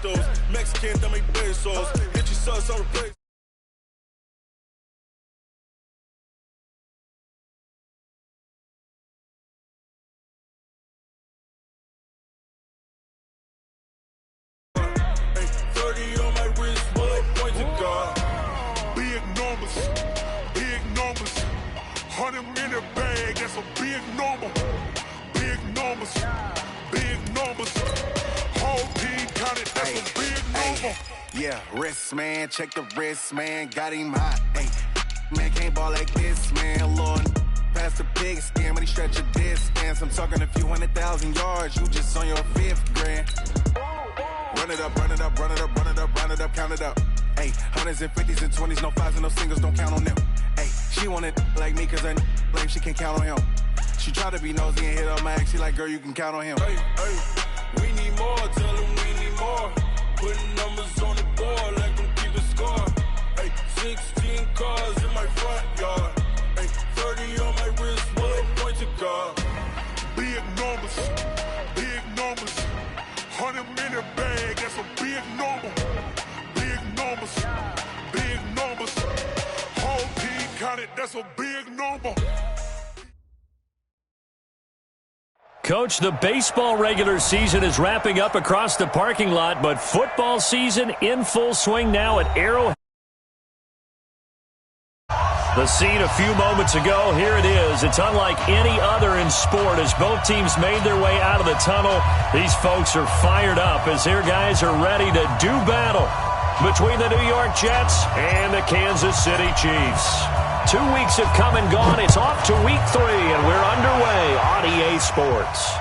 pesos. Mexican, dame pesos. Get your sauce on replace. Yeah, wrist, man, check the wrist, man, got him hot, ayy. Man, can't ball like this, man, Lord. Pass the pig skin, but he stretch a distance. I'm talking a few 100,000 yards, you just on your 5th grand. Run it up, run it up, run it up, run it up, run it up, count it up. Ayy, hundreds and 50s and 20s, no 5s and no singles, don't count on them. Ayy, she want it like me, cause her lame, she can't count on him. She try to be nosy and hit up my ex, she like, girl, you can count on him. Hey, hey, we need more, tell them we need more. Putting numbers on the board like I'm keeping score. Hey, 16 cars in my front yard. Hey, 30 on my wrist, what point to guard. Big numbers, 100 minute bag, that's a big number. Big numbers, whole team counted, that's a big number. Coach, the baseball regular season is wrapping up across the parking lot, but football season in full swing now at Arrowhead. The scene a few moments ago, here it is. It's unlike any other in sport as both teams made their way out of the tunnel. These folks are fired up as their guys are ready to do battle between the New York Jets and the Kansas City Chiefs. 2 weeks have come and gone. It's off to week 3, and we're underway on EA Sports.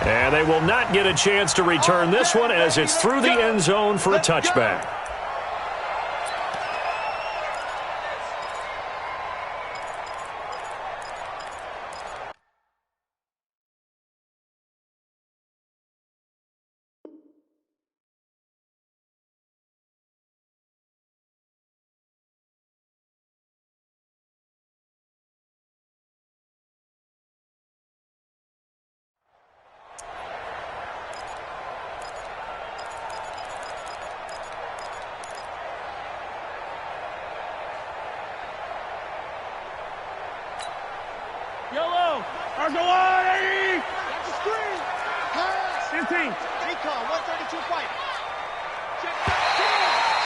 And they will not get a chance to return this one as it's through the end zone for a touchback. Yellow, RGY, that's the screen, pass, 15, recon, 132 fight.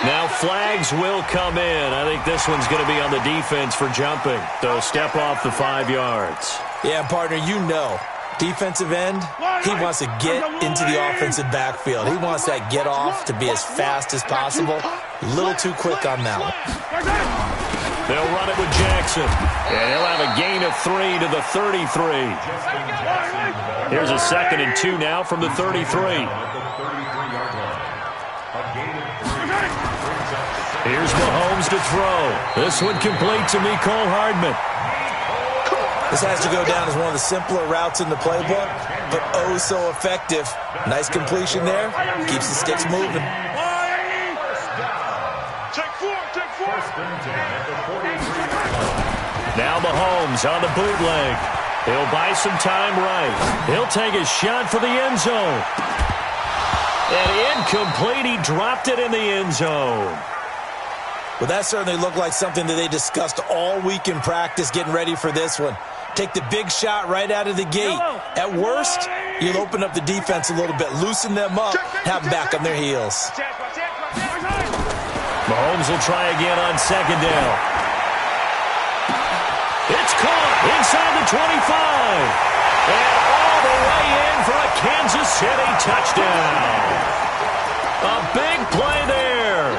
Now flags will come in. I think this one's going to be on the defense for jumping. So step off the 5 yards. Yeah, partner, you know. Defensive end, he wants to get into the offensive backfield. He wants that get off to be as fast as possible. A little too quick on that one. They'll run it with Jackson. And he'll have a gain of 3 to the 33. Here's a 2nd and 2 now from the 33. Here's Mahomes to throw. This one complete to Mecole Hardman. This has to go down as one of the simpler routes in the playbook, but oh so effective. Nice completion there. Keeps the sticks moving. Now Mahomes on the bootleg. He'll buy some time right. He'll take a shot for the end zone. And incomplete. He dropped it in the end zone. Well, that certainly looked like something that they discussed all week in practice getting ready for this one. Take the big shot right out of the gate. At worst, you'll open up the defense a little bit, loosen them up, have them back on their heels. Mahomes will try again on 2nd down. It's caught inside the 25. And all the way in for a Kansas City touchdown. A big play there.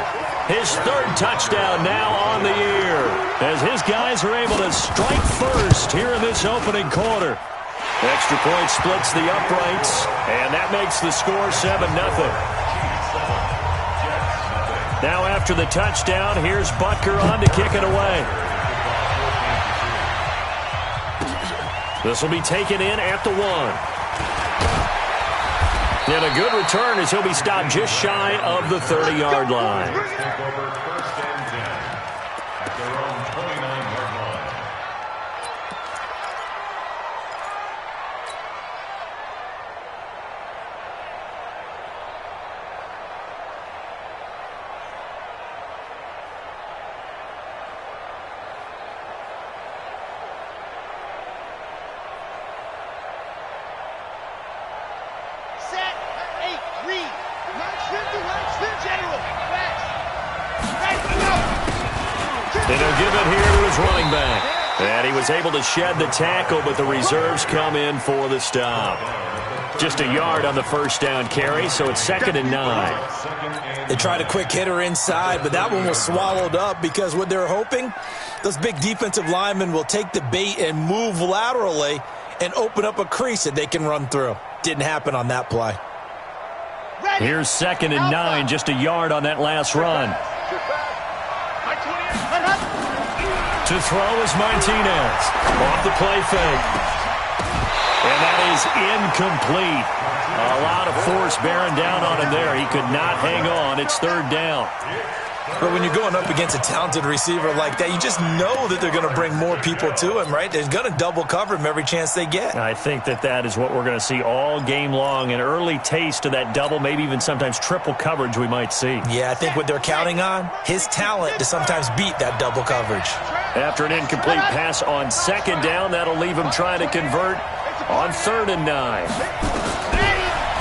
His 3rd touchdown now on the year as his guys are able to strike first here in this opening quarter. Extra point splits the uprights, and that makes the score 7-0. Now after the touchdown, here's Butker on to kick it away. This will be taken in at the 1. And a good return as he'll be stopped just shy of the 30-yard line. And he'll give it here to his running back. And he was able to shed the tackle, but the reserves come in for the stop. Just a yard on the first down carry, so it's 2nd and 9. They tried a quick hitter inside, but that one was swallowed up because what they're hoping, those big defensive linemen will take the bait and move laterally and open up a crease that they can run through. Didn't happen on that play. Here's 2nd and 9, just a yard on that last run. To throw is Martinez. Off the play fake. And that is incomplete. A lot of force bearing down on him there. He could not hang on. It's 3rd down. But when you're going up against a talented receiver like that, you just know that they're going to bring more people to him, right? They're going to double cover him every chance they get. I think that is what we're going to see all game long. An early taste of that double, maybe even sometimes triple coverage we might see. Yeah, I think what they're counting on, his talent to sometimes beat that double coverage. After an incomplete pass on 2nd down, that'll leave him trying to convert on 3rd and 9.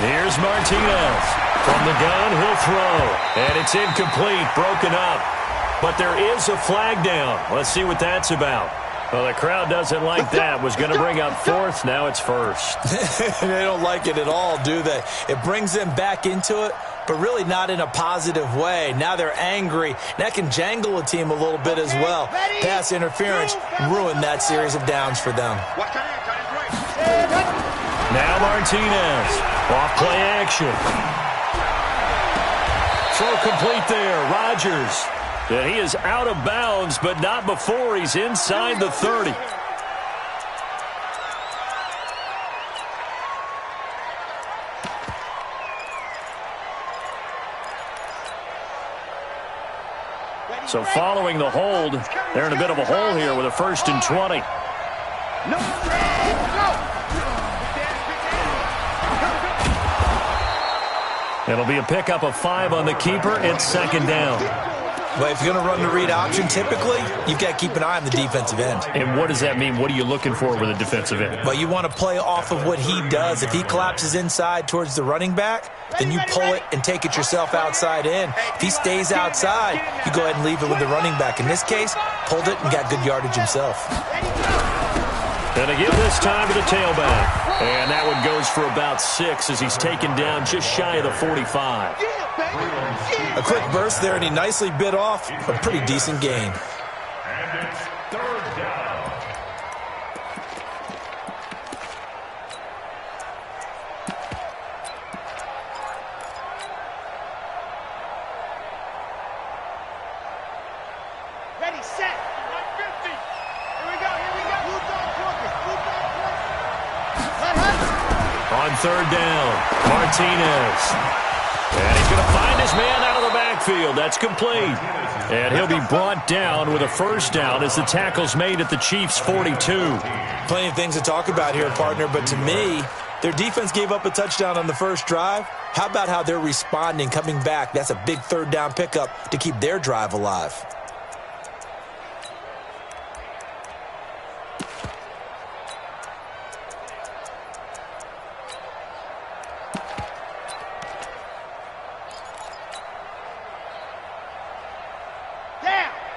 Here's Martinez. From the gun, he'll throw. And it's incomplete, broken up. But there is a flag down. Let's see what that's about. Well, the crowd doesn't like that. Was going to bring up 4th. Now it's 1st. They don't like it at all, do they? It brings them back into it, but really not in a positive way. Now they're angry. That can jangle a team a little bit as well. Pass interference ruined that series of downs for them. Now Martinez. Off play action. Throw complete there. Rodgers. And he is out of bounds, but not before he's inside the 30. So following the hold, they're in a bit of a hole here with a 1st and 20. It'll be a pickup of 5 on the keeper. It's 2nd down. But if you're going to run the read option, typically, you've got to keep an eye on the defensive end. And what does that mean? What are you looking for with a defensive end? Well, you want to play off of what he does. If he collapses inside towards the running back, then you pull it and take it yourself outside in. If he stays outside, you go ahead and leave it with the running back. In this case, pulled it and got good yardage himself. And they give this time to the tailback. And that one goes for about 6 as he's taken down just shy of the 45. A quick burst there, and he nicely bit off a pretty decent gain. Ready, set. 150. Here we go. On 3rd down, Martinez. And he's going to find his man out of the backfield. That's complete. And he'll be brought down with a 1st down as the tackle's made at the Chiefs' 42. Plenty of things to talk about here, partner, but to me, their defense gave up a touchdown on the first drive. How about how they're responding, coming back? That's a big 3rd down pickup to keep their drive alive.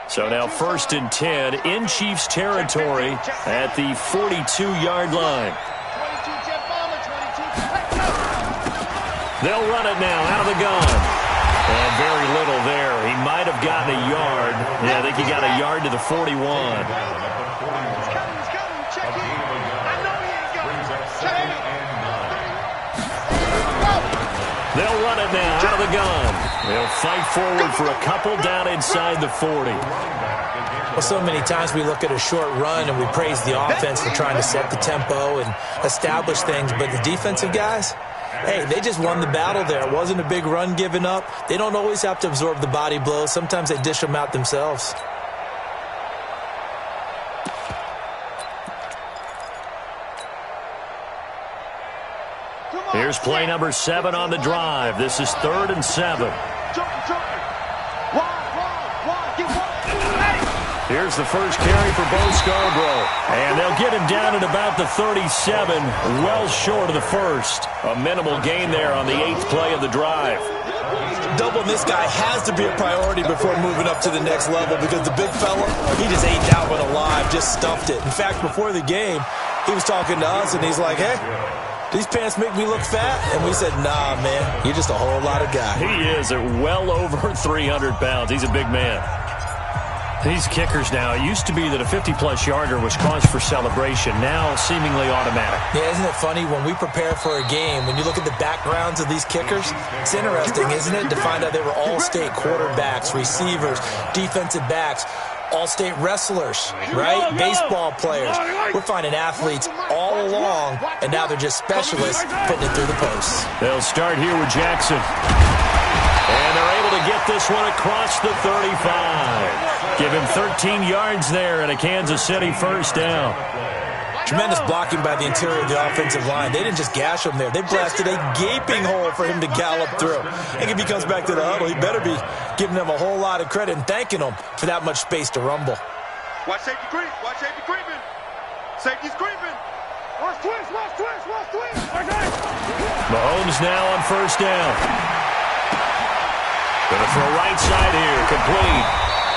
So now 1st and 10 in Chiefs territory at the 42-yard line. They'll run it now out of the gun. And very little there. He might have gotten a yard. Yeah, I think he got a yard to the 41. They'll run it now out of the gun. They'll fight forward for a couple down inside the 40. Well, so many times we look at a short run and we praise the offense for trying to set the tempo and establish things, but the defensive guys, hey, they just won the battle there. It wasn't a big run given up. They don't always have to absorb the body blows. Sometimes they dish them out themselves. Here's play number 7 on the drive. This is 3rd and 7. Here's the first carry for Bo Scarborough. And they'll get him down at about the 37, well short of the first. A minimal gain there on the 8th play of the drive. Doubling this guy has to be a priority before moving up to the next level because the big fella, he just ate that one alive, just stuffed it. In fact, before the game, he was talking to us, and he's like, hey, these pants make me look fat? And we said, nah, man, you're just a whole lot of guy. He is at well over 300 pounds. He's a big man. These kickers now, it used to be that a 50-plus yarder was cause for celebration. Now, seemingly automatic. Yeah, isn't it funny? When we prepare for a game, when you look at the backgrounds of these kickers, it's interesting, isn't it, to find out they were all-state quarterbacks, receivers, defensive backs, all-state wrestlers, right? Baseball players. We're finding athletes all along, and now they're just specialists putting it through the posts. They'll start here with Jackson. And they're able to get this one across the 35. Give him 13 yards there and a Kansas City first down. Tremendous blocking by the interior of the offensive line. They didn't just gash him there. They blasted a gaping hole for him to gallop through. And if he comes back to the huddle, he better be giving them a whole lot of credit and thanking them for that much space to rumble. Watch safety creep. Watch safety creeping. Safety's creeping. Watch twist. Watch twist. Watch twist. Mahomes now on first down. Gonna throw right side here, complete.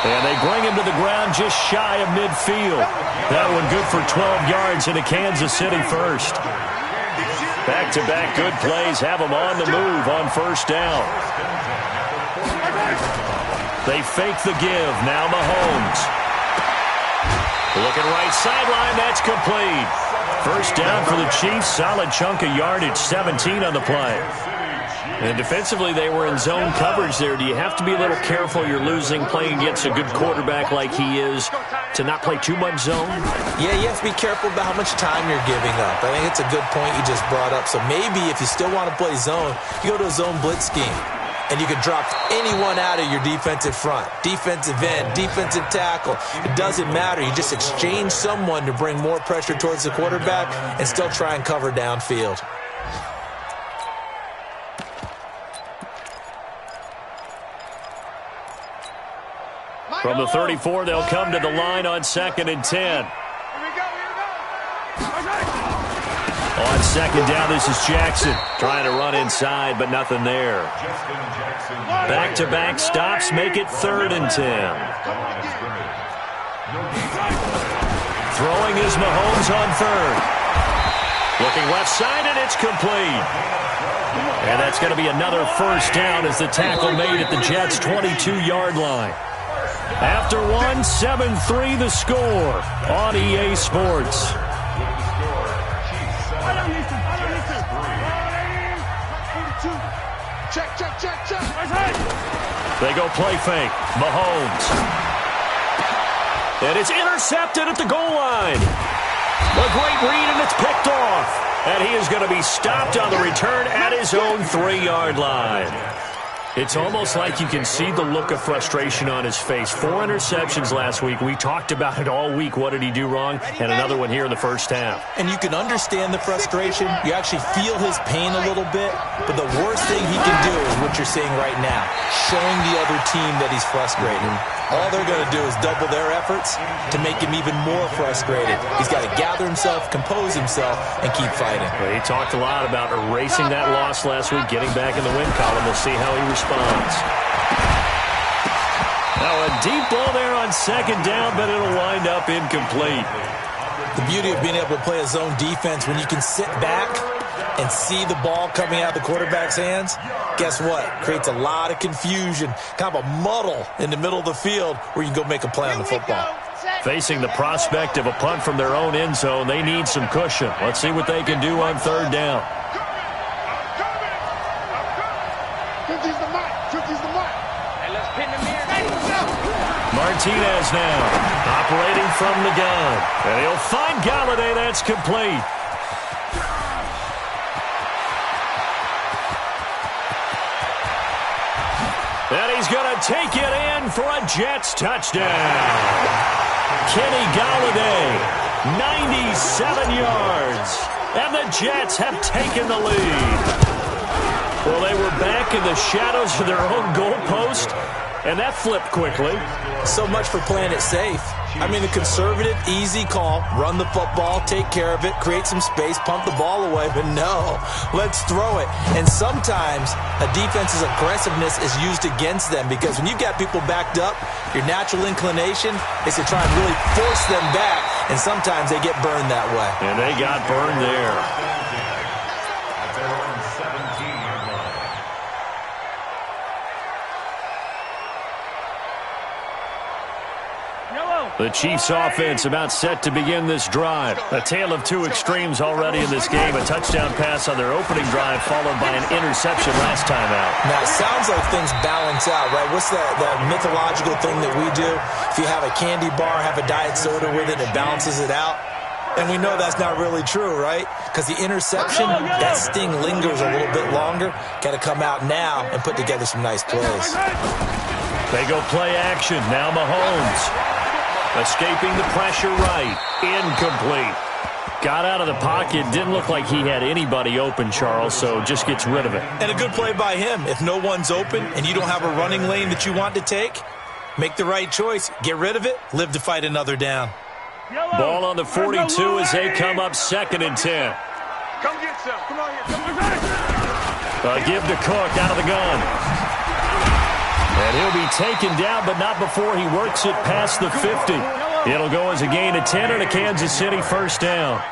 And they bring him to the ground just shy of midfield. That one good for 12 yards and a Kansas City first. Back-to-back good plays have them on the move on first down. They fake the give. Now Mahomes. Looking right sideline. That's complete. First down for the Chiefs. Solid chunk of yardage. 17 on the play. And defensively, they were in zone coverage there. Do you have to be a little careful? You're losing, playing against a good quarterback like he is, to not play too much zone? Yeah, you have to be careful about how much time you're giving up. I think it's a good point you just brought up. So maybe if you still want to play zone, you go to a zone blitz scheme. And you can drop anyone out of your defensive front, defensive end, defensive tackle. It doesn't matter. You just exchange someone to bring more pressure towards the quarterback and still try and cover downfield. From the 34, they'll come to the line on 2nd and 10. On second down, this is Jackson. Trying to run inside, but nothing there. Back-to-back stops make it 3rd and 10. Throwing is Mahomes on 3rd. Looking left side, and it's complete. And that's going to be another first down as the tackle made at the Jets' 22-yard line. After one, 7-3 the score on EA Sports. They go play fake. Mahomes. And it's intercepted at the goal line. A great read, and it's picked off. And he is going to be stopped on the return at his own 3-yard line. It's almost like you can see the look of frustration on his face. 4 interceptions last week. We talked about it all week. What did he do wrong? And another one here in the first half. And you can understand the frustration. You actually feel his pain a little bit. But the worst thing he can do is what you're seeing right now, showing the other team that he's frustrated. All they're going to do is double their efforts to make him even more frustrated. He's got to gather himself, compose himself, and keep fighting. Well, he talked a lot about erasing that loss last week, getting back in the win column. We'll see how he responds. Now a deep ball there on second down, but it'll wind up incomplete. The beauty of being able to play a zone defense, when you can sit back and see the ball coming out of the quarterback's hands, guess what? Creates a lot of confusion, kind of a muddle in the middle of the field where you can go make a play on the football. Facing the prospect of a punt from their own end zone, they need some cushion. Let's see what they can do on third down. Martinez now, operating from the gun. And he'll find Galladay. That's complete. And he's going to take it in for a Jets touchdown. Kenny Galladay, 97 yards. And the Jets have taken the lead. Well, they were back in the shadows of their own goalpost. and that flipped quickly. So much for playing it safe. I mean, the conservative, easy call, run the football, take care of it, create some space, pump the ball away, but no, let's throw it. And sometimes a defense's aggressiveness is used against them because when you've got people backed up, your natural inclination is to try and really force them back, and sometimes they get burned that way. And they got burned there. The Chiefs offense about set to begin this drive. A tale of two extremes already in this game. A touchdown pass on their opening drive followed by an interception last time out. Now, it sounds like things balance out, right? What's that mythological thing that we do? If you have a candy bar, have a diet soda with it, it balances it out. And we know that's not really true, right? Because the interception, that sting lingers a little bit longer. Got to come out now and put together some nice plays. They go play action. Now Mahomes. Escaping the pressure right. Incomplete. Got out of the pocket. Didn't look like he had anybody open, Charles, so just gets rid of it. And a good play by him. If no one's open and you don't have a running lane that you want to take, make the right choice. Get rid of it. Live to fight another down. Ball on the 42 as they come up 2nd and 10. Come get some. Come on here. Give to Cook out of the gun. And he'll be taken down, but not before he works it past the 50. It'll go as a gain of 10 and a Kansas City first down.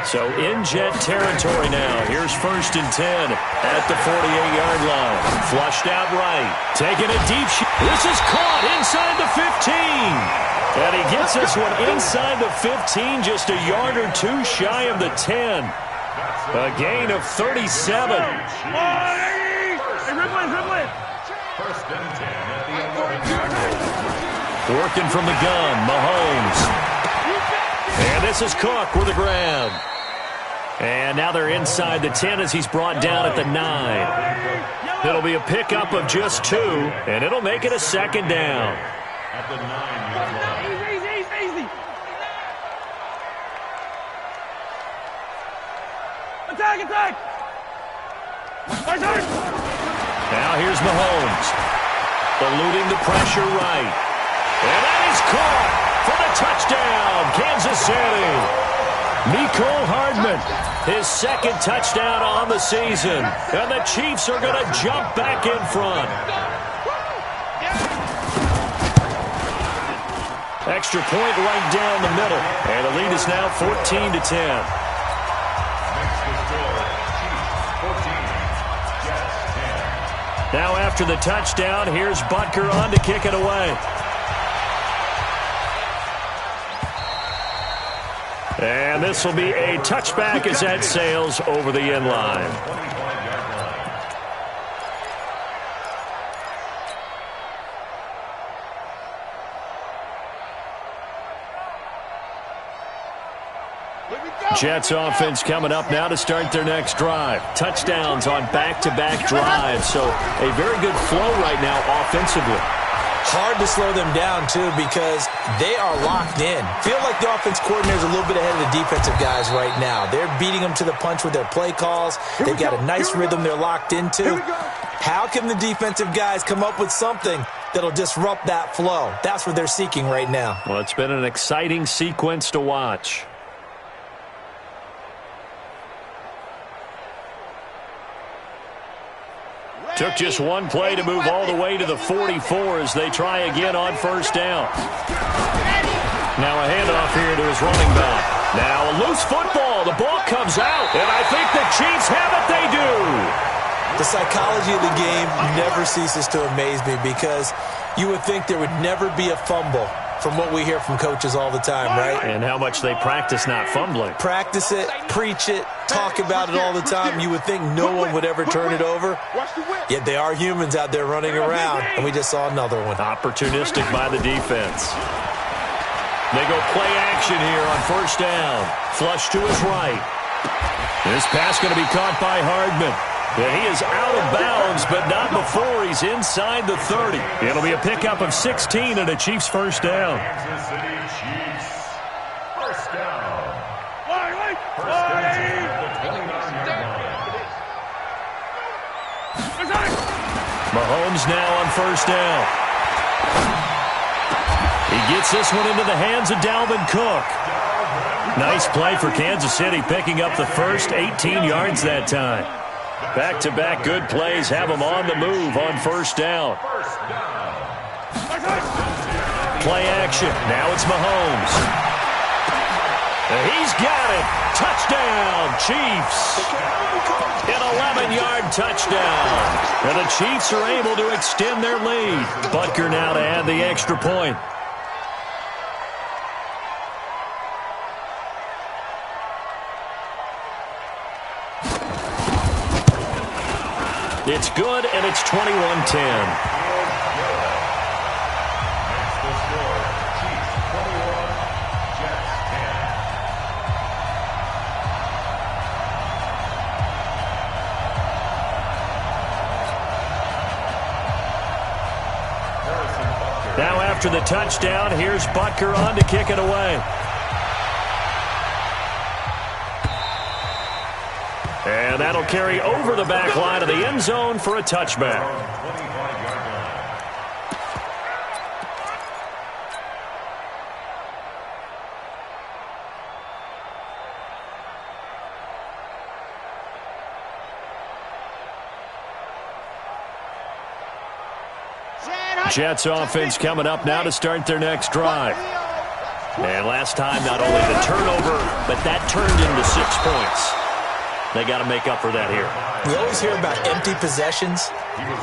So in Jet territory now. Here's 1st and 10 at the 48-yard line. Flushed out right. Taking a deep shot. This is caught inside the 15. And he gets this one inside the 15, just a yard or two shy of the 10. A gain of 37. Working from the gun, Mahomes. And this is Cook with a grab. And now they're inside the 10 as he's brought down at the 9. It'll be a pickup of just 2, and it'll make it a 2nd down. At the 9-yard line. Easy. Attack! Now here's Mahomes. Eluding the pressure right. And that is caught for the touchdown, Kansas City. Mecole Hardman, his 2nd touchdown on the season. And the Chiefs are going to jump back in front. Extra point right down the middle. And the lead is now 14-10. Now after the touchdown, here's Butker on to kick it away. And this will be a touchback as that sails over the end line. Jets offense coming up now to start their next drive. Touchdowns on back-to-back drives, so a very good flow right now offensively. Hard to slow them down, too, because they are locked in. Feel like the offense coordinator is a little bit ahead of the defensive guys right now. They're beating them to the punch with their play calls. They've got a nice rhythm they're locked into. How can the defensive guys come up with something that'll disrupt that flow? That's what they're seeking right now. Well, it's been an exciting sequence to watch. Took just one play to move all the way to the 44 as they try again on 1st down. Now a handoff here to his running back. Now a loose football. The ball comes out, and I think the Chiefs have it. They do. The psychology of the game never ceases to amaze me because you would think there would never be a fumble from what we hear from coaches all the time, right? And how much they practice not fumbling. Practice it, preach it, talk about it all the time. You would think no one would ever turn it over. Yet they are humans out there running around, and we just saw another one. Opportunistic by the defense. They go play action here on 1st down. Flush to his right. This pass going to be caught by Hardman. Yeah, he is out of bounds, but not before he's inside the 30. It'll be a pickup of 16 and a Chiefs first down. Kansas City Chiefs. First down. Mahomes now on 1st down. He gets this one into the hands of Dalvin Cook. Nice play for Kansas City, picking up the first 18 yards that time. Back-to-back good plays have them on the move on first down. Play action. Now it's Mahomes. He's got it. Touchdown, Chiefs. An 11-yard touchdown. And the Chiefs are able to extend their lead. Butker now to add the extra point. It's good, and it's 21-10. Now after the touchdown, here's Butker on to kick it away. And that'll carry over the back line of the end zone for a touchback. Jets offense coming up now to start their next drive. And last time, not only the turnover, but that turned into 6 points. They got to make up for that here. We always hear about empty possessions,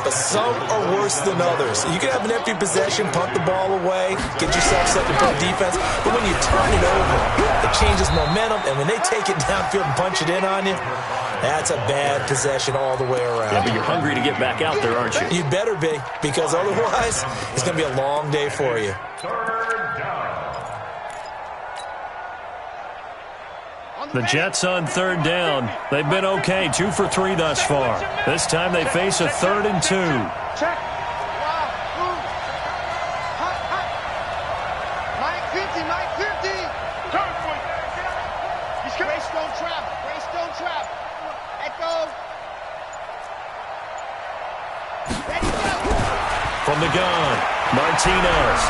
but some are worse than others. You can have an empty possession, punt the ball away, get yourself set to play defense, but when you turn it over, it changes momentum, and when they take it downfield and punch it in on you, that's a bad possession all the way around. Yeah, but you're hungry to get back out there, aren't you? You better be, because otherwise, it's going to be a long day for you. The Jets on third down. They've been okay, 2 for 3 thus far. This time they face a 3rd and 2. Check. Mike 50, Mike 50. Turn point. He's Greystone trap. Greystone trap. Echo. Ready, go. From the gun, Martinez.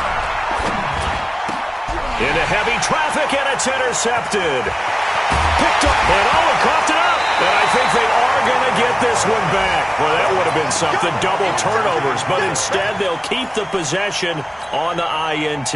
Into heavy traffic, and it's intercepted. Picked up, and Owen coughed it up. And I think they are going to get this one back. Well, that would have been something, double turnovers. But instead, they'll keep the possession on the INT.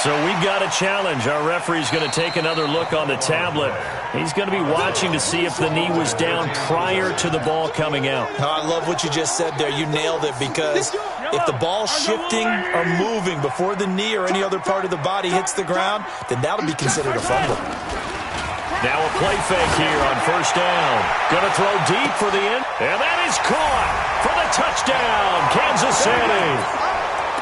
So we've got a challenge. Our referee's going to take another look on the tablet. He's going to be watching to see if the knee was down prior to the ball coming out. Oh, I love what you just said there. You nailed it, because if the ball's shifting or moving before the knee or any other part of the body hits the ground, then that'll be considered a fumble. Now a play fake here on first down. Going to throw deep for the end. And that is caught for the touchdown, Kansas City.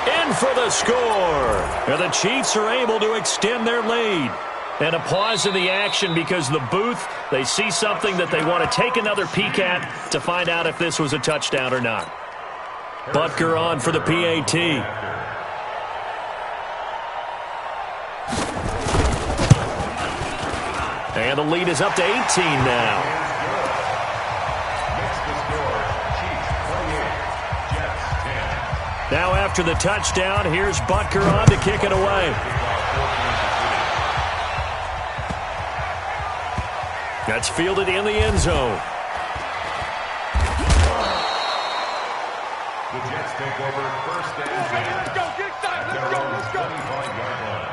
In for the score. And the Chiefs are able to extend their lead. And a pause in the action because the booth, they see something that they want to take another peek at to find out if this was a touchdown or not. Butker on for the PAT. And the lead is up to 18 now. Now after the touchdown, here's Butker on to kick it away. That's fielded in the end zone. The Jets take over first and 10. Let's go, get inside, let's go, let's go. 25-yard line.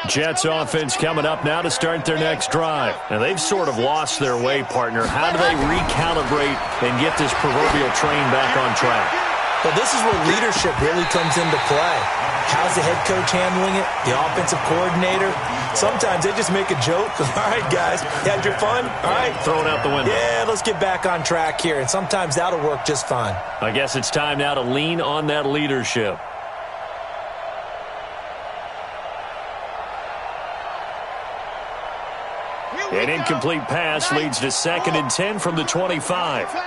Jets offense coming up now to start their next drive. Now, they've sort of lost their way, partner. How do they recalibrate and get this proverbial train back on track? Well, this is where leadership really comes into play. How's the head coach handling it? The offensive coordinator? Sometimes they just make a joke. All right, guys, you had your fun? All right. Throw it out the window. Yeah, let's get back on track here. And sometimes that'll work just fine. I guess it's time now to lean on that leadership. An incomplete pass leads to 2nd and 10 from the 25. H3,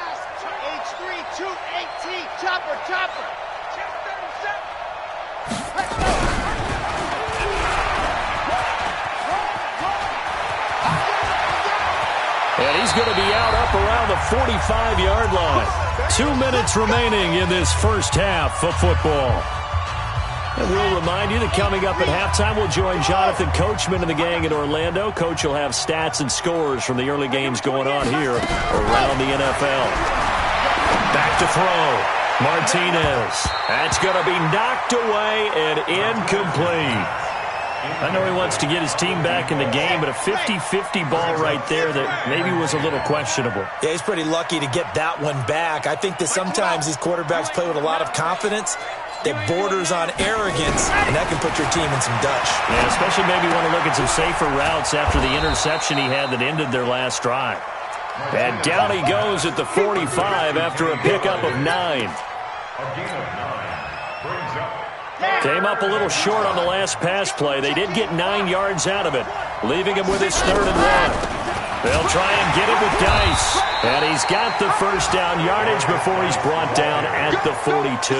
218, chopper, chopper. Check 37. And he's going to be out up around the 45-yard line. 2 minutes remaining in this first half of football. And we'll remind you that coming up at halftime, we'll join Jonathan Coachman and the gang in Orlando. Coach will have stats and scores from the early games going on here around the NFL. Back to throw. Martinez. That's going to be knocked away and incomplete. I know he wants to get his team back in the game, but a 50-50 ball right there that maybe was a little questionable. Yeah, he's pretty lucky to get that one back. I think that sometimes these quarterbacks play with a lot of confidence that borders on arrogance, and that can put your team in some Dutch. Yeah, especially maybe want to look at some safer routes after the interception he had that ended their last drive. And down he goes at the 45 after a pickup of 9. Came up a little short on the last pass play. They did get 9 yards out of it, leaving him with his 3rd and 1. They'll try and get it with Dice. And he's got the first down yardage before he's brought down at the 42.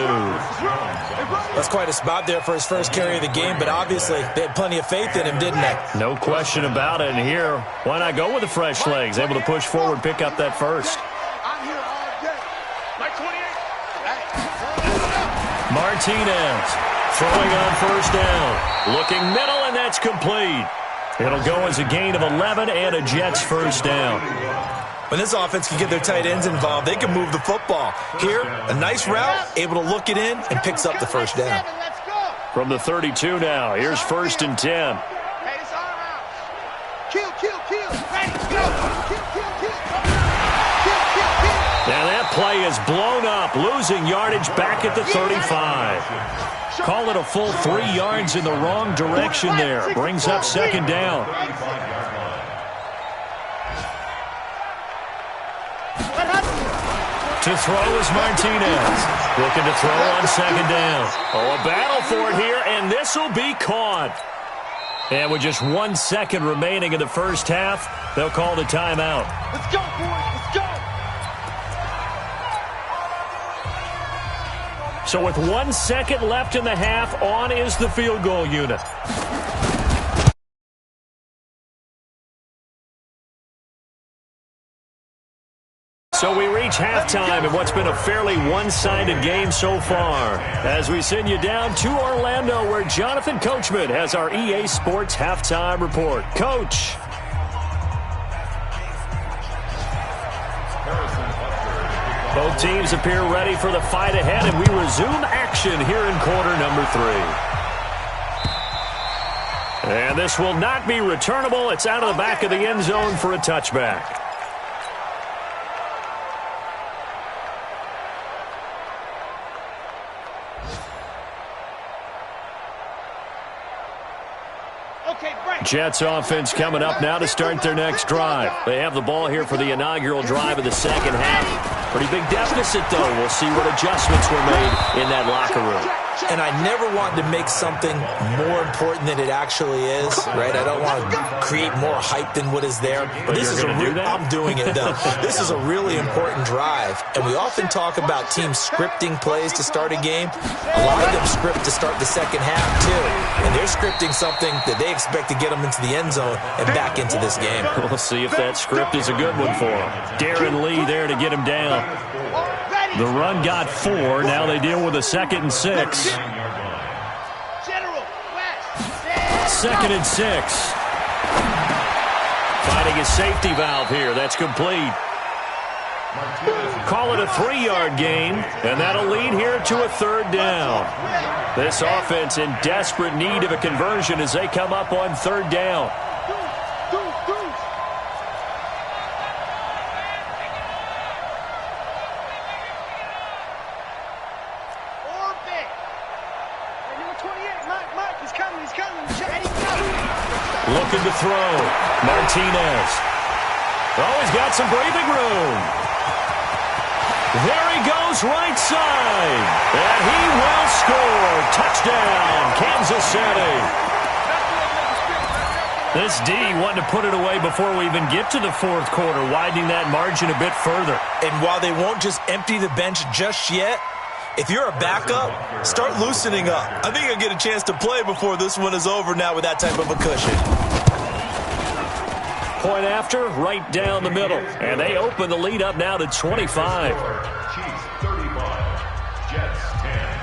That's quite a spot there for his first carry of the game, but obviously they had plenty of faith in him, didn't they? No question about it. And here, why not go with the fresh legs? Able to push forward, pick up that first. Martinez throwing on first down. Looking middle, and that's complete. It'll go as a gain of 11 and a Jets first down. When this offense can get their tight ends involved, they can move the football. Here, a nice route, able to look it in, and picks up the first down. From the 32 now, here's 1st and 10. Now that play is blown up, losing yardage back at the 35. Call it a full 3 yards in the wrong direction there. Brings up 2nd down. To throw is Martinez. Looking to throw on 2nd down. Oh, a battle for it here, and this will be caught. And with just 1 second remaining in the first half, they'll call the timeout. Let's go, boys. Let's go. So with 1 second left in the half, on is the field goal unit. So we reach halftime in what's been a fairly one-sided game so far. As we send you down to Orlando, where Jonathan Coachman has our EA Sports halftime report. Coach. Both teams appear ready for the fight ahead, and we resume action here in quarter number 3. And this will not be returnable. It's out of the back of the end zone for a touchback. Jets offense coming up now to start their next drive. They have the ball here for the inaugural drive of the second half. Pretty big deficit, though. We'll see what adjustments were made in that locker room. And I never want to make something more important than it actually is, right? I don't want to create more hype than what is there. But this is I'm doing it, though. This is a really important drive. And we often talk about teams scripting plays to start a game. A lot of them script to start the second half, too. And they're scripting something that they expect to get them into the end zone and back into this game. We'll see if that script is a good one for them. Darren Lee there to get him down. The run got 4. Now they deal with a 2nd and 6. 2nd and 6. Finding a safety valve here. That's complete. Call it a 3-yard gain, and that'll lead here to a 3rd down. This offense in desperate need of a conversion as they come up on 3rd down. Looking to throw. Martinez. Oh, he's got some breathing room. There he goes right side. And he will score. Touchdown, Kansas City. This D wanted to put it away before we even get to the 4th quarter, widening that margin a bit further. And while they won't just empty the bench just yet, if you're a backup, start loosening up. I think you'll get a chance to play before this one is over now with that type of a cushion. point after, right down the middle. And they open the lead up now to 25. Chiefs 35, Jets 10.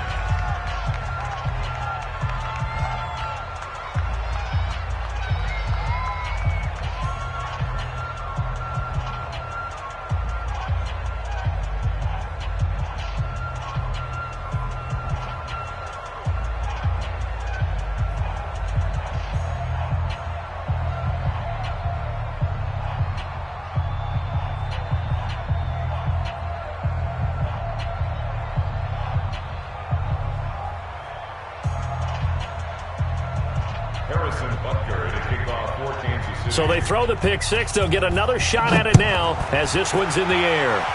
So they throw the pick six. They'll get another shot at it now as this one's in the air.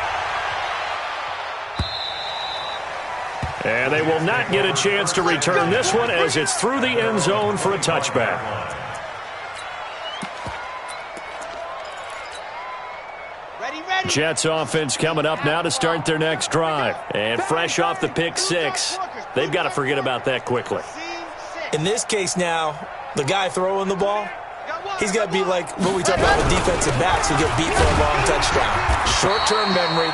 And they will not get a chance to return this one as it's through the end zone for a touchback. Jets offense coming up now to start their next drive. And fresh off the pick six, they've got to forget about that quickly. In this case now, the guy throwing the ball, he's got to be like what we talk about with defensive backs who get beat for a long touchdown. Short-term memory,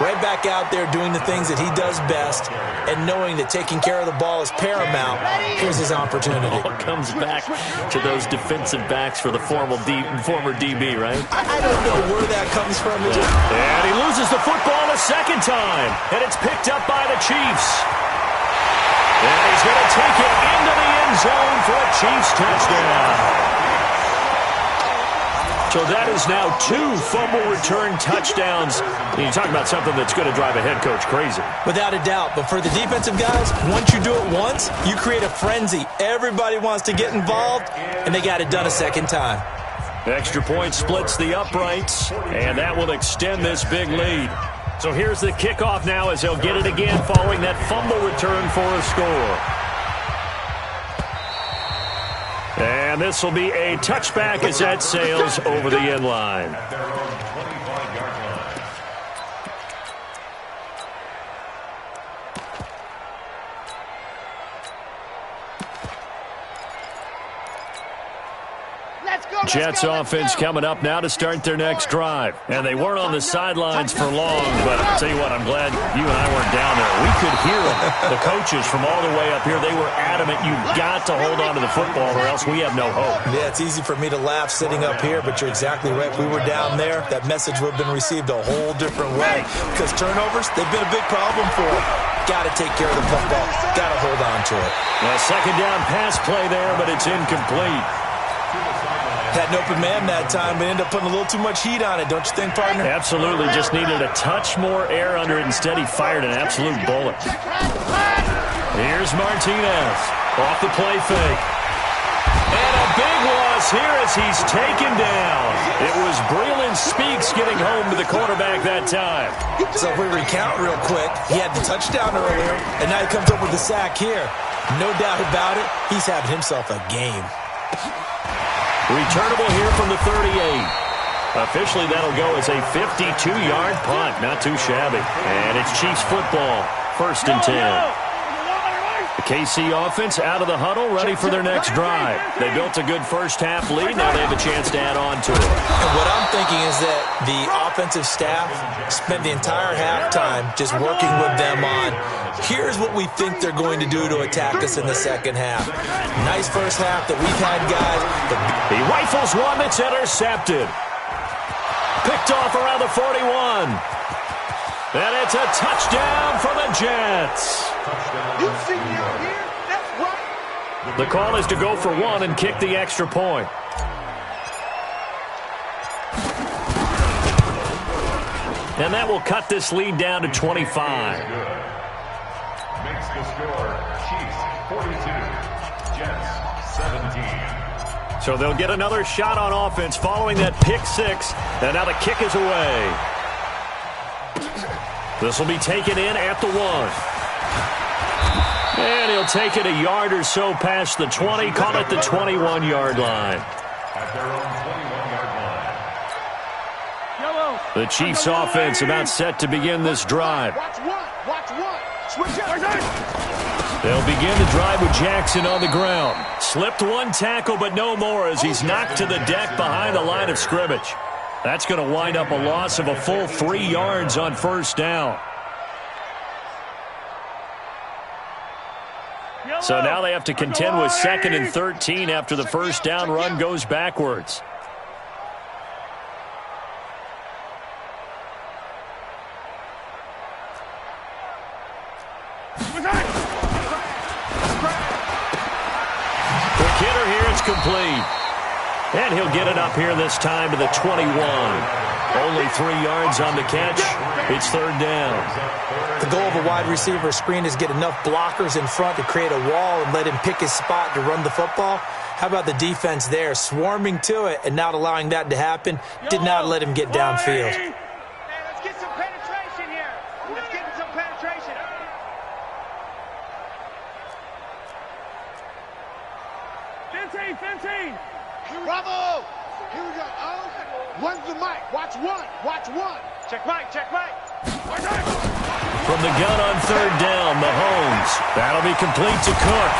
right back out there doing the things that he does best, and knowing that taking care of the ball is paramount. Here's his opportunity. It all comes back to those defensive backs for the former DB, right? I don't know where that comes from. And he loses the football a second time, and it's picked up by the Chiefs. And he's going to take it into the end zone for a Chiefs touchdown. So that is now 2 fumble return touchdowns. You talk about something that's going to drive a head coach crazy. Without a doubt. But for the defensive guys, once you do it once, you create a frenzy. Everybody wants to get involved, and they got it done a second time. Extra point splits the uprights, and that will extend this big lead. So here's the kickoff now as they'll get it again following that fumble return for a score. And this will be a touchback as that sails over the end line. Jets offense coming up now to start their next drive. And they weren't on the sidelines for long, but I'll tell you what, I'm glad you and I weren't down there. We could hear them. The coaches from all the way up here, they were adamant, you've got to hold on to the football or else we have no hope. Yeah, it's easy for me to laugh sitting up here, but you're exactly right. If we were down there, that message would have been received a whole different way. Because turnovers, they've been a big problem for them. Got to take care of the football. Got to hold on to it. A second down pass play there, but it's incomplete. Had an open man that time, but ended up putting a little too much heat on it, don't you think, partner? Absolutely. Just needed a touch more air under it. Instead, he fired an absolute bullet. Here's Martinez off the play fake. And a big loss here as he's taken down. It was Breland Speaks getting home to the quarterback that time. So if we recount real quick, he had the touchdown earlier, and now he comes up with the sack here. No doubt about it, he's having himself a game. Returnable here from the 38. Officially, that'll go as a 52-yard punt. Not too shabby. And it's Chiefs football, 1st and 10. The KC offense out of the huddle, ready for their next drive. They built a good first-half lead. Now they have a chance to add on to it. And what I'm thinking is that the offensive staff spent the entire halftime just working with them on, here's what we think they're going to do to attack us in the second half. Nice first half that we've had, guys. He rifles one that's intercepted. Picked off around the 41. And it's a touchdown for the Jets. You see me out here? That's right. The call is to go for one and kick the extra point. And that will cut this lead down to 25. Makes the score Chiefs 42, Jets 17. So they'll get another shot on offense following that pick six. And now the kick is away. This will be taken in at the 1. And he'll take it a yard or so past the 20. Call it the 21-yard line. At their own 21-yard line. The Chiefs offense about set to begin this drive. Watch one. Switch it. They'll begin the drive with Jackson on the ground. Slipped one tackle, but no more as he's knocked to the deck behind the line of scrimmage. That's going to wind up a loss of a full 3 yards on first down. So now they have to contend with 2nd and 13 after the first down run goes backwards. Quick hitter here, it's complete. And he'll get it up here this time to the 21. Only 3 yards on the catch. It's third down. The goal of a wide receiver screen is get enough blockers in front to create a wall and let him pick his spot to run the football. How about the defense there, swarming to it and not allowing that to happen? Did not let him get downfield. Hey, let's get some penetration here. Let's get some penetration. Fifteen. Bravo! Here we go. Oh, one's the mic. Watch one. Check mic. From the gun on third down, Mahomes. That'll be complete to Cook.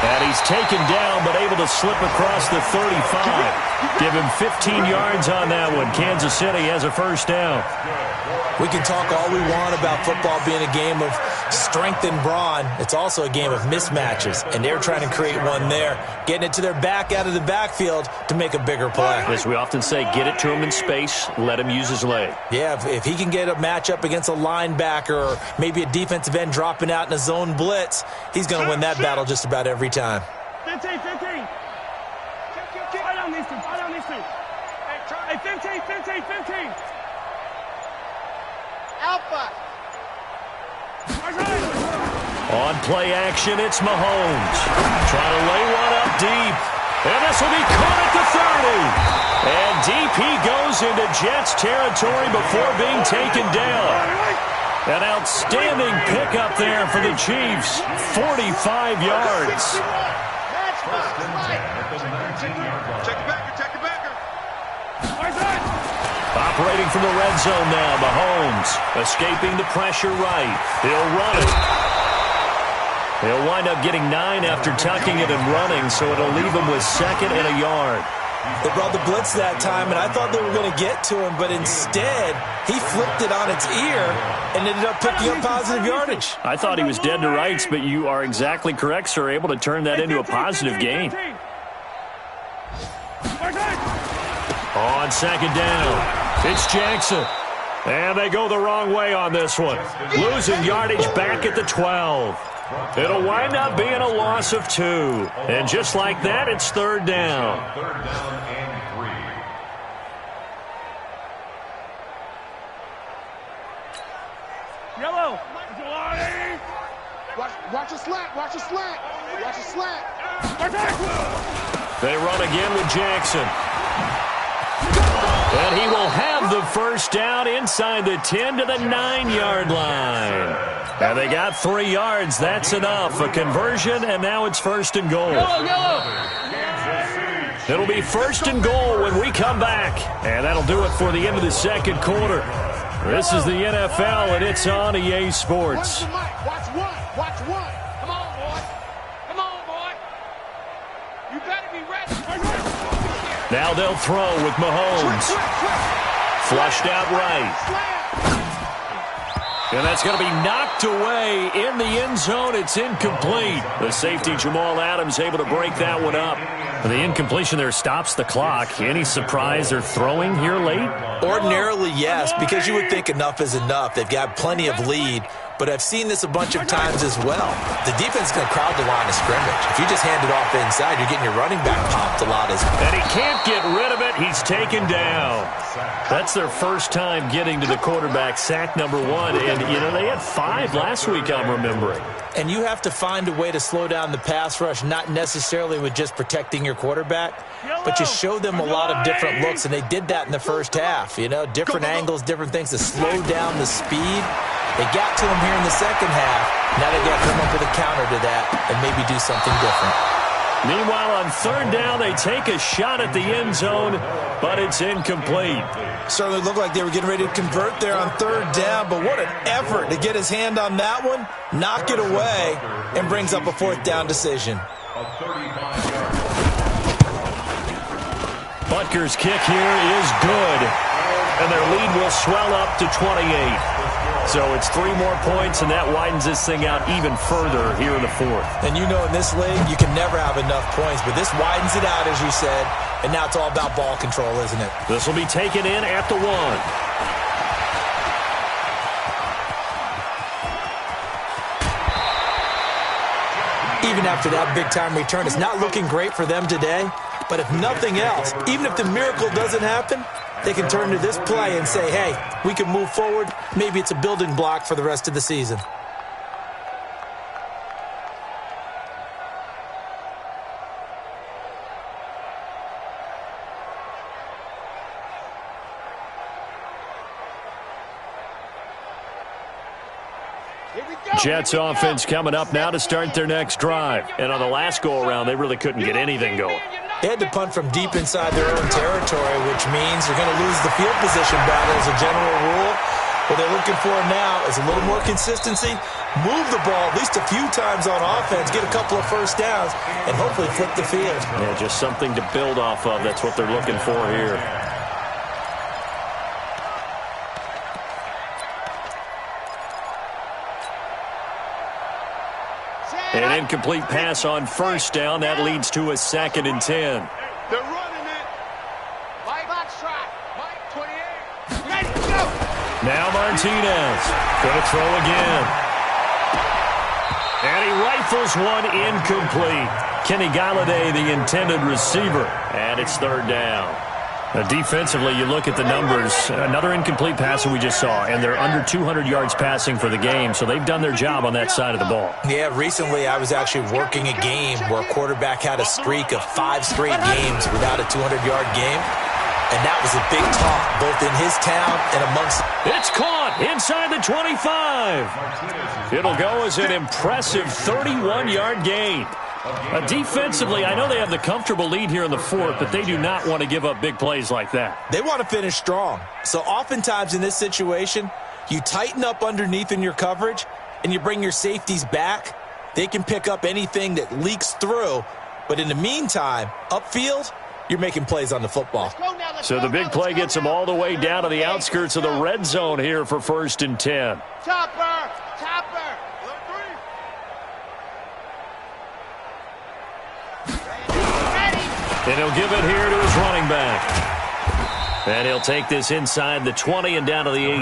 And he's taken down, but able to slip across the 35. Give him 15 yards on that one. Kansas City has a first down. We can talk all we want about football being a game of strength and brawn. It's also a game of mismatches, and they're trying to create one there, getting it to their back out of the backfield to make a bigger play. As we often say, get it to him in space, let him use his leg. Yeah, if he can get a matchup against a linebacker or maybe a defensive end dropping out in a zone blitz, he's going to win that battle just about every time. 15. I don't need to. Hey, 15. Alpha. On play action, it's Mahomes. Trying to lay one up deep. And this will be caught at the 30. And deep he goes into Jets territory before being taken down. An outstanding pickup there for the Chiefs. 45 yards. Check the backer. Operating from the red zone now, Mahomes. Escaping the pressure right. He'll run it. He'll wind up getting 9 after tucking it and running, so it'll leave him with 2nd and a yard. They brought the blitz that time, and I thought they were going to get to him, but instead, he flipped it on its ear and ended up picking up positive yardage. I thought he was dead to rights, but you are exactly correct, sir. Able to turn that into a positive gain. On second down, it's Jackson. And they go the wrong way on this one. Losing yardage back at the 12. It'll wind up being a loss of 2. And just like that, it's third down. Third down and 3. Yellow. Watch a slant. They run again with Jackson. And he will have the first down inside the 10 to the 9-yard line. And they got 3 yards. That's enough. A conversion, and now it's first and goal. It'll be first and goal when we come back. And that'll do it for the end of the second quarter. This is the NFL, and it's on EA Sports. Watch one. Come on, boy. You better be ready. Now they'll throw with Mahomes. Flushed out right. And that's going to be knocked away in the end zone. It's incomplete. The safety, Jamal Adams, able to break that one up. The incompletion there stops the clock. Any surprise they're throwing here late? Ordinarily, yes, because you would think enough is enough. They've got plenty of lead, but I've seen this a bunch of times as well. The defense is going to crowd the line of scrimmage. If you just hand it off inside, you're getting your running back popped a lot as well. And he can't get rid of it. He's taken down. That's their first time getting to the quarterback, sack number 1. And, you know, they had 5 last week, I'm remembering. And you have to find a way to slow down the pass rush, not necessarily with just protecting your quarterback, but you show them a lot of different looks, and they did that in the first half. You know, different angles, different things to slow down the speed. They got to him here in the second half. Now they got to come up with a counter to that and maybe do something different. Meanwhile, on third down, they take a shot at the end zone, but it's incomplete. Certainly looked like they were getting ready to convert there on third down, but what an effort to get his hand on that one, knock it away, and brings up a fourth down decision. Butker's kick here is good, and their lead will swell up to 28. So it's 3 more points, and that widens this thing out even further here in the fourth. And you know in this league, you can never have enough points, but this widens it out, as you said, and now it's all about ball control, isn't it? This will be taken in at the 1. Even after that big-time return, it's not looking great for them today, but if nothing else, even if the miracle doesn't happen, they can turn to this play and say, hey, we can move forward. Maybe it's a building block for the rest of the season. Jets offense coming up now to start their next drive. And on the last go-around, they really couldn't get anything going. They had to punt from deep inside their own territory, which means they're going to lose the field position battle as a general rule. What they're looking for now is a little more consistency, move the ball at least a few times on offense, get a couple of first downs, and hopefully flip the field. Yeah, just something to build off of. That's what they're looking for here. An incomplete pass on first down. That leads to a 2nd and 10. They're running it. Mike, box track. Mike, 28. Ready, go. Now Martinez. Going to throw again. And he rifles one incomplete. Kenny Galladay, the intended receiver. And it's 3rd down. Defensively, you look at the numbers. Another incomplete pass that we just saw, and they're under 200 yards passing for the game, so they've done their job on that side of the ball. Yeah, recently I was actually working a game where a quarterback had a streak of 5 straight games without a 200-yard game, and that was a big talk, both in his town and amongst... It's caught inside the 25. It'll go as an impressive 31-yard gain. Defensively, I know they have the comfortable lead here in the fourth, but they do not want to give up big plays like that. They want to finish strong. So oftentimes in this situation, you tighten up underneath in your coverage, and you bring your safeties back. They can pick up anything that leaks through. But in the meantime, upfield, you're making plays on the football. So the big play gets them all the way down to the outskirts of the red zone here for 1st and 10. Topper. And he'll give it here to his running back. And he'll take this inside the 20 and down to the 18.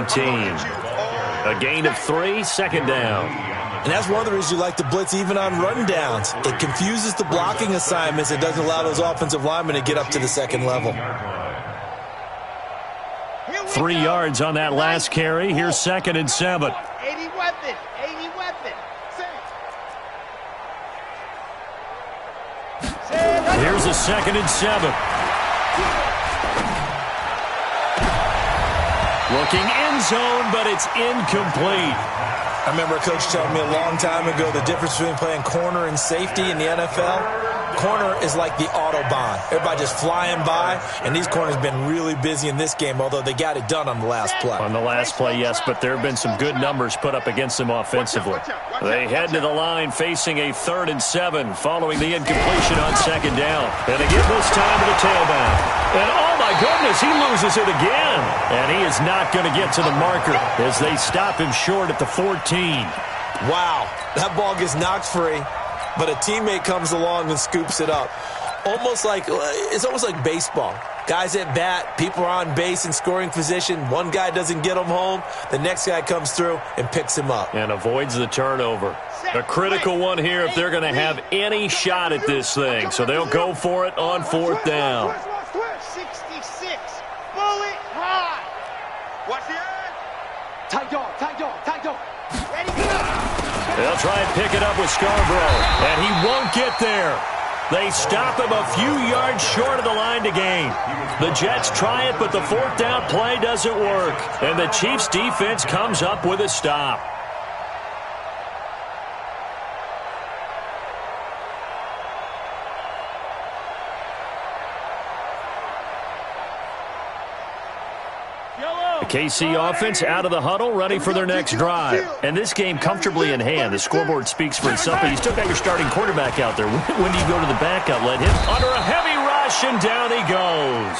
A gain of 3, 2nd down. And that's one of the reasons you like to blitz even on run downs. It confuses the blocking assignments. It doesn't allow those offensive linemen to get up to the 2nd level. 3 yards on that last carry. Here's 2nd and 7. 80 weapon. Here's a 2nd and 7. Looking end zone, but it's incomplete. I remember a coach telling me a long time ago the difference between playing corner and safety in the NFL. Corner is like the Autobahn. Everybody just flying by, and these corners have been really busy in this game, although they got it done on the last play. On the last play, yes, but there have been some good numbers put up against them offensively. They head to the line facing a 3rd and 7 following the incompletion on 2nd down. And they give this time to the tailback. And oh my goodness, he loses it again. And he is not going to get to the marker as they stop him short at the 14. Wow, that ball gets knocked free, but a teammate comes along and scoops it up. It's almost like baseball. Guys at bat, people are on base in scoring position. One guy doesn't get him home. The next guy comes through and picks him up. And avoids the turnover. A critical one here if they're going to have any shot at this thing. So they'll go for it on 4th down. 66. Bullet high. Watch the end. Tight dog. Ready, go. They'll try and pick it up with Scarborough. And he won't get there. They stop him a few yards short of the line to gain. The Jets try it, but the 4th down play doesn't work. And the Chiefs' defense comes up with a stop. The KC offense out of the huddle, ready for their next drive. And this game comfortably in hand. The scoreboard speaks for itself, but you still got your starting quarterback out there. When do you go to the backup? Let him under a heavy rush, and down he goes.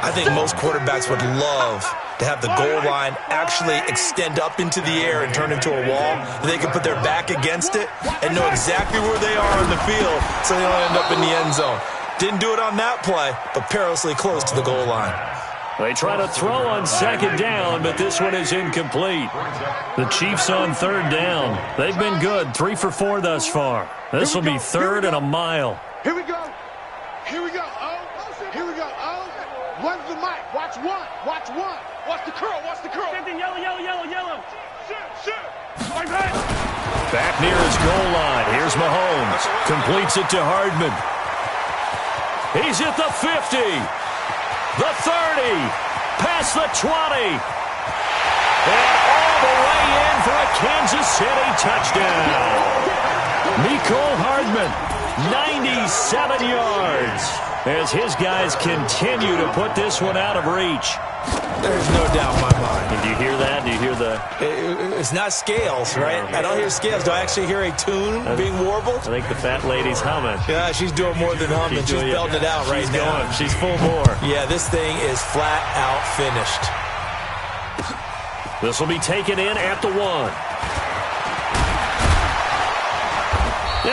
I think most quarterbacks would love to have the goal line actually extend up into the air and turn into a wall. They can put their back against it and know exactly where they are on the field so they don't end up in the end zone. Didn't do it on that play, but perilously close to the goal line. They try to throw on second down, but this one is incomplete. The Chiefs on third down. They've been good, 3 for 4 thus far. This will be third and a mile. Here we go. Here we go. Oh, here we go. Oh, runs the mic. Watch one. Watch one. Watch the curl. Watch the curl. Yellow, yellow, yellow, yellow. Shit. Back near his goal line. Here's Mahomes. Completes it to Hardman. He's at the 50. The 30, past the 20, and all the way in for a Kansas City touchdown. Mecole Hardman, 97 yards, as his guys continue to put this one out of reach. There's no doubt in my mind. And do you hear that? Do you hear the... It's not scales, right? I don't hear scales. Do I actually hear a tune being warbled? I think the fat lady's humming. Yeah, she's doing more than humming. She's belting it out right now. She's full bore. Yeah, this thing is flat out finished. This will be taken in at the 1.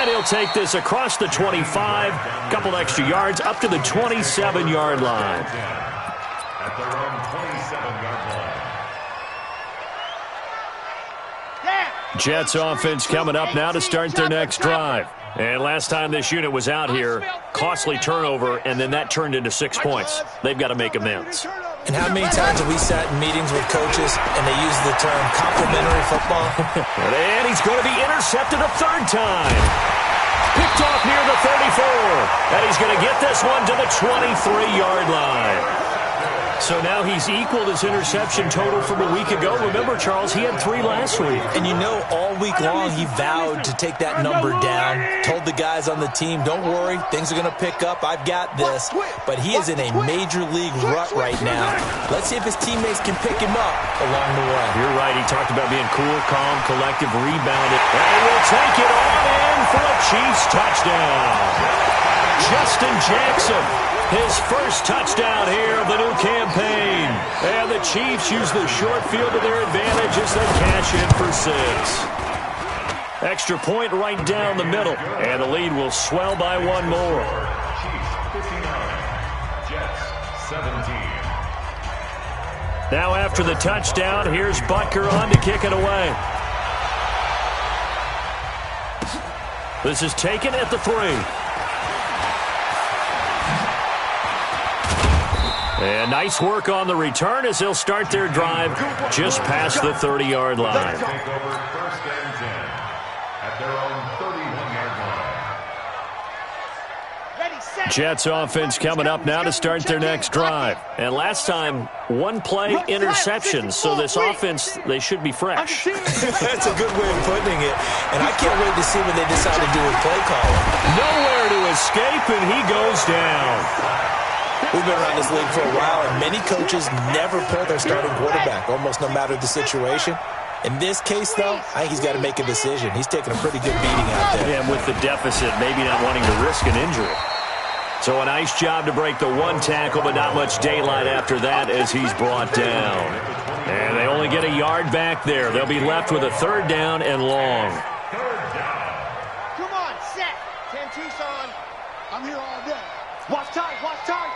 And he'll take this across the 25, couple extra yards, up to the 27-yard line. At their own 27-yard line. Jets offense coming up now to start their next drive. And last time this unit was out here, costly turnover, and then that turned into 6 points. They've got to make amends. And how many times have we sat in meetings with coaches and they use the term complimentary football? And he's going to be intercepted a third time. Picked off near the 34. And he's going to get this one to the 23-yard line. So now he's equaled his interception total from a week ago. Remember, Charles, he had 3 last week. And you know, all week long he vowed to take that number down, told the guys on the team, don't worry, things are going to pick up, I've got this. But he is in a major league rut right now. Let's see if his teammates can pick him up along the way. You're right, he talked about being cool, calm, collective, rebounded. And he will take it on in for a Chiefs touchdown. Justin Jackson. His first touchdown here of the new campaign. And the Chiefs use the short field to their advantage as they cash in for 6. Extra point right down the middle. And the lead will swell by 1 more. Chiefs 59, Jets 17. Now after the touchdown, here's Butker on to kick it away. This is taken at the 3. And nice work on the return as they'll start their drive just past the 30-yard line. Take over first and 10 at their own 31-yard line. Jets offense coming up now to start their next drive. And last time, 1 play interception. So this offense, they should be fresh. That's a good way of putting it. And I can't wait to see what they decide to do with play calling. Nowhere to escape, and he goes down. We've been around this league for a while, and many coaches never pull their starting quarterback, almost no matter the situation. In this case, though, I think he's got to make a decision. He's taking a pretty good beating out there. Yeah, with the deficit, maybe not wanting to risk an injury. So a nice job to break the 1 tackle, but not much daylight after that as he's brought down. And they only get a yard back there. They'll be left with a 3rd down and long. Come on, set. 10 Tucson. I'm here all day. Watch time, watch time.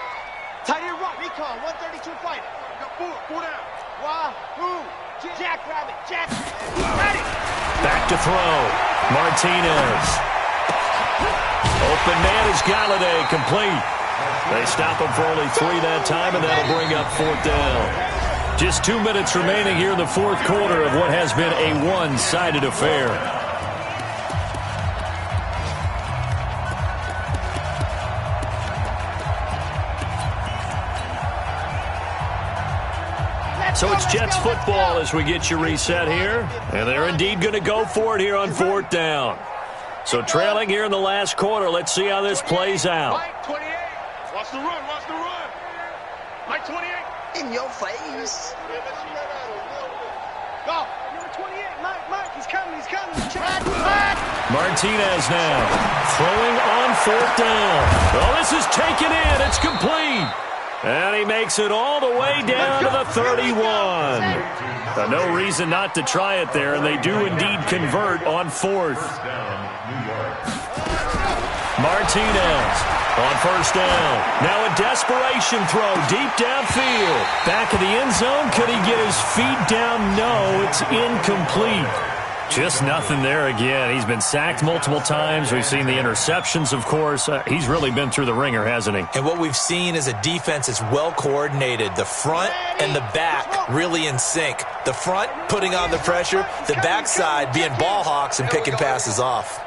Tight end right. Recon, 132 fighter. Got 4 down. Wahoo. Jackrabbit, Jackson. Ready. Back to throw. Martinez. Open man is Galladay, complete. They stop him for only 3 that time, and that'll bring up 4th down. Just 2 minutes remaining here in the 4th quarter of what has been a one-sided affair. So it's Jets football as we get you reset here. And they're indeed going to go for it here on 4th down. So trailing here in the last quarter. Let's see how this plays out. Mike 28. Watch the run, watch the run. Mike 28. In your face. Go. Number 28, Mike, he's coming. Martinez now throwing on 4th down. Oh, this is taken in. It's complete. And he makes it all the way down to the 31. No reason not to try it there, and they do indeed convert on 4th. Martinez on 1st down. Now a desperation throw deep downfield. Back of the end zone. Could he get his feet down? No, it's incomplete. Just nothing there again. He's been sacked multiple times. We've seen the interceptions, of course. He's really been through the ringer, hasn't he? And what we've seen is a defense that's well coordinated. The front and the back really in sync. The front putting on the pressure. The backside being ball hawks and picking passes off.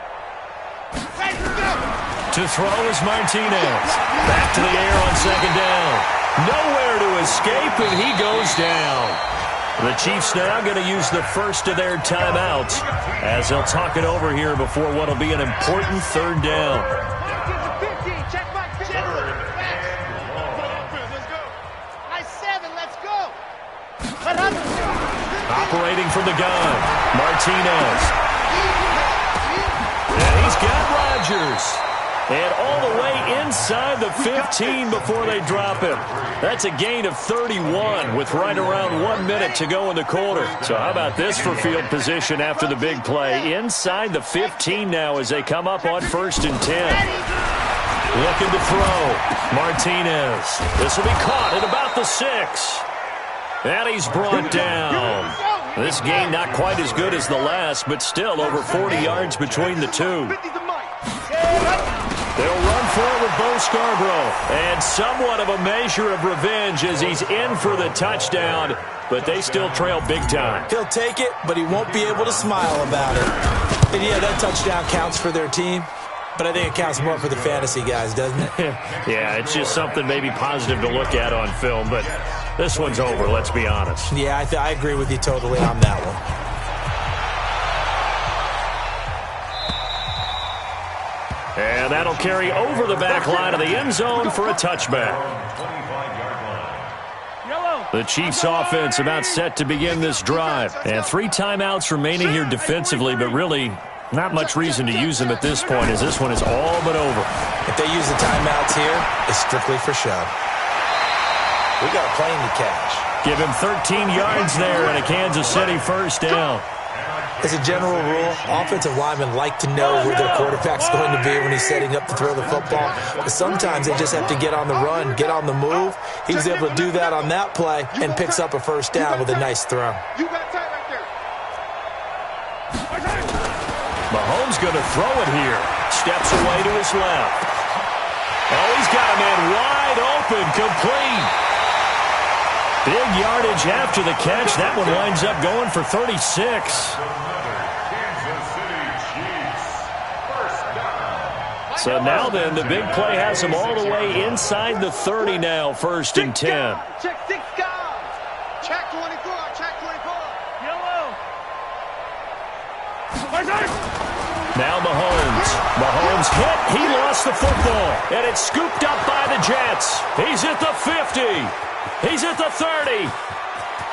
To throw is Martinez. Back to the air on 2nd down. Nowhere to escape, and he goes down. The Chiefs now going to use the first of their timeouts as they'll talk it over here before what will be an important 3rd down. Operating from the gun, Martinez. And he's got Rodgers. And all the way inside the 15 before they drop him. That's a gain of 31 with right around 1 minute to go in the quarter. So how about this for field position after the big play? Inside the 15 now as they come up on 1st and 10. Looking to throw. Martinez. This will be caught at about the 6. And he's brought down. This game not quite as good as the last, but still over 40 yards between the two. They'll run for it with Bo Scarborough. And somewhat of a measure of revenge as he's in for the touchdown, but they still trail big time. He'll take it, but he won't be able to smile about it. And yeah, that touchdown counts for their team, but I think it counts more for the fantasy guys, doesn't it? Yeah, it's just something maybe positive to look at on film, but this one's over, let's be honest. Yeah, I agree with you totally on that one. And that'll carry over the back line of the end zone for a touchback. The Chiefs offense about set to begin this drive. And 3 timeouts remaining here defensively, but really not much reason to use them at this point as this one is all but over. If they use the timeouts here, it's strictly for show. We got a plane to catch. Give him 13 yards there and a Kansas City 1st down. As a general rule, offensive linemen like to know where their quarterback's going to be when he's setting up to throw the football. But sometimes they just have to get on the run, get on the move. He was able to do that on that play and picks up a 1st down with a nice throw. Mahomes going to throw it here. Steps away to his left. Oh, he's got a man wide open, complete. Big yardage after the catch. That one winds up going for 36. So now then, the big play has him all the way inside the 30 now, 1st and 10. Check 6 guys. Check 24. Check 24. Yellow. Now Mahomes. Mahomes hit. He lost the football. And it's scooped up by the Jets. He's at the 50. He's at the 30.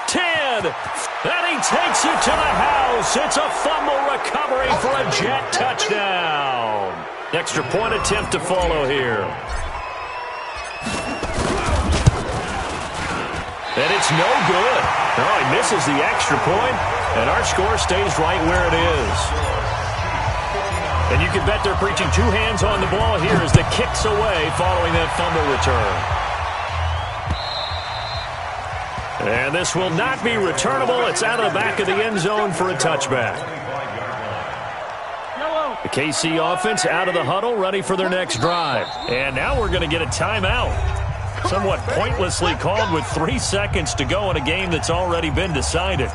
10. And he takes it to the house. It's a fumble recovery for a Jet touchdown. Extra point attempt to follow here. And it's no good. Oh, he misses the extra point, and our score stays right where it is. And you can bet they're preaching 2 hands on the ball here as the kick's away following that fumble return. And this will not be returnable. It's out of the back of the end zone for a touchback. The KC offense out of the huddle, ready for their next drive. And now we're going to get a timeout. Somewhat pointlessly called with 3 seconds to go in a game that's already been decided.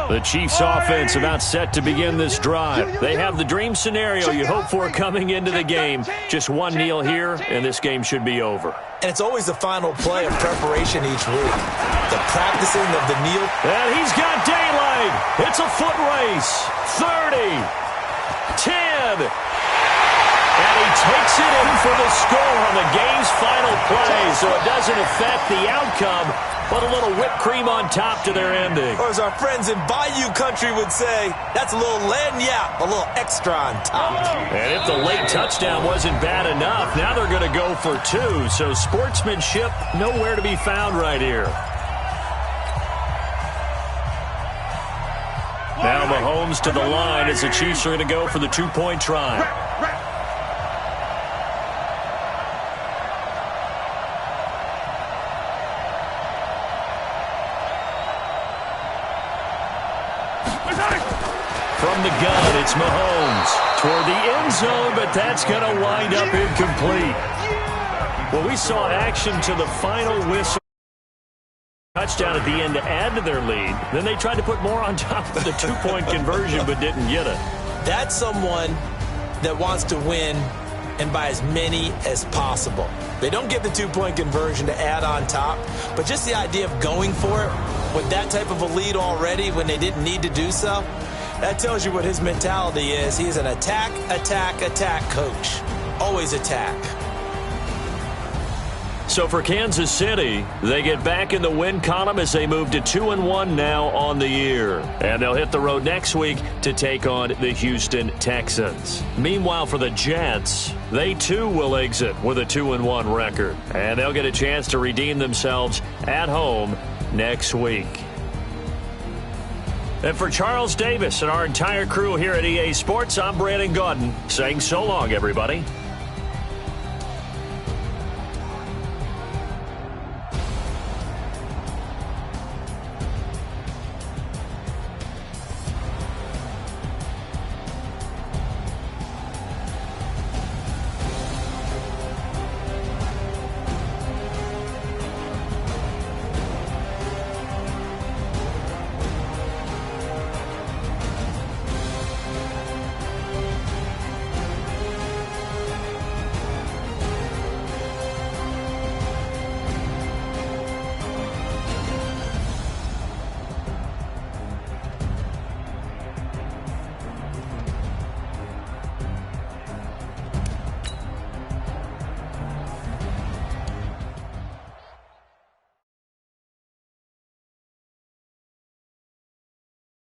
The Chiefs offense about set to begin this drive. They have the dream scenario you hope for coming into the game. Just one kneel here, and this game should be over. And it's always the final play of preparation each week. The practicing of the kneel. And he's got daylight. It's a foot race. 30. 10. And he takes puts it in for the score on the game's final play, so it doesn't affect the outcome, but a little whipped cream on top to their ending. Or as our friends in Bayou Country would say, that's a little lagniappe, a little extra on top. And if the late touchdown wasn't bad enough, now they're going to go for two, so sportsmanship nowhere to be found right here. Now Mahomes to the line as the Chiefs are going to go for the two-point try. From the gun, it's Mahomes toward the end zone, but that's going to wind up incomplete. Well, we saw action to the final whistle. Touchdown at the end to add to their lead. Then they tried to put more on top of the two-point conversion, but didn't get it. That's someone that wants to win and by as many as possible. They don't get the two-point conversion to add on top, but just the idea of going for it with that type of a lead already when they didn't need to do so, that tells you what his mentality is. He's an attack, attack, attack coach. Always attack. So for Kansas City, they get back in the win column as they move to 2-1 now on the year. And they'll hit the road next week to take on the Houston Texans. Meanwhile, for the Jets, they too will exit with a 2-1 record. And they'll get a chance to redeem themselves at home next week. And for Charles Davis and our entire crew here at EA Sports, I'm Brandon Gaudin saying so long, everybody.